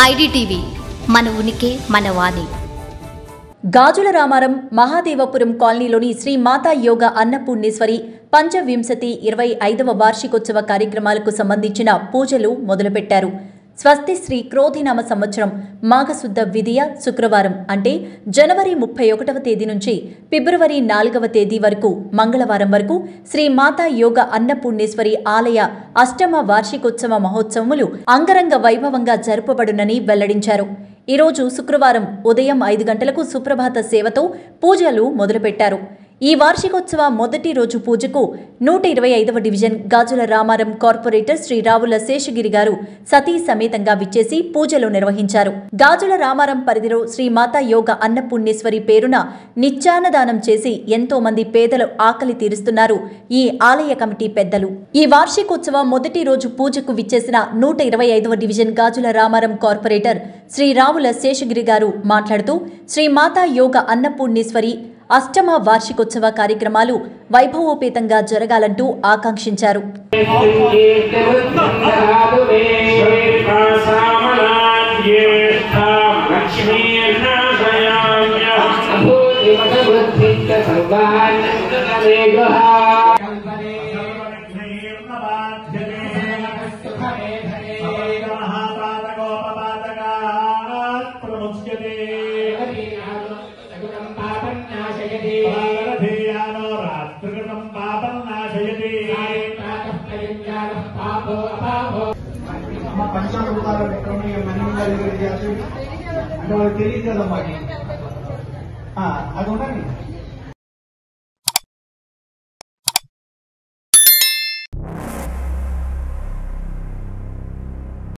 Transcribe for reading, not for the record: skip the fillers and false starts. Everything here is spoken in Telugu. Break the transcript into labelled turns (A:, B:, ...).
A: ఐడిటీవీ మన ఉనికి మన వాణి.
B: గాజుల రామారం మహాదేవపురం కాలనీలోని శ్రీ మాతా యోగ అన్నపూర్ణేశ్వరి పంచవింశతి 25వ వార్షికోత్సవ కార్యక్రమాలకు సంబంధించిన పూజలు మొదలుపెట్టారు. స్వస్తి శ్రీ క్రోధినామ సంవత్సరం మాఘశుద్ధ విధియ శుక్రవారం అంటే జనవరి 31వ తేదీ నుంచి ఫిబ్రవరి 4వ తేదీ వరకు మంగళవారం వరకు శ్రీ మాతా యోగ అన్నపూర్ణేశ్వరి ఆలయ అష్టమ వార్షికోత్సవ మహోత్సవములు అంగరంగ వైభవంగా జరుపబడునని వెల్లడించారు. ఈరోజు శుక్రవారం ఉదయం 5 గంటలకు సుప్రభాత సేవతో పూజలు మొదలుపెట్టారు. ఈ వార్షికోత్సవ మొదటి రోజు పూజకు 125వ డివిజన్ గాజుల రామారం కార్పొరేటర్ శ్రీ రావుల శేషగిరి గారు సతీ సమేతంగా విచ్చేసి పూజలు నిర్వహించారు. గాజుల రామారం పరిధిలో శ్రీ మాతా యోగ అన్నపూర్ణేశ్వరి పేరున నిత్యాన్నదానం చేసి ఎంతో మంది పేదలు ఆకలి తీరుస్తున్నారు ఈ ఆలయ కమిటీ పెద్దలు. ఈ వార్షికోత్సవ మొదటి రోజు పూజకు విచ్చేసిన 125వ డివిజన్ గాజుల రామారం కార్పొరేటర్ శ్రీ రావుల శేషగిరి గారు మాట్లాడుతూ శ్రీ మాతా యోగ అన్నపూర్ణేశ్వరి అష్టమ వార్షికోత్సవ కార్యక్రమాలు వైభవోపేతంగా జరగాలంటూ ఆకాంక్షించారు.
C: పంచామృతాలు తెలియదు కదమ్మా అది ఉండండి.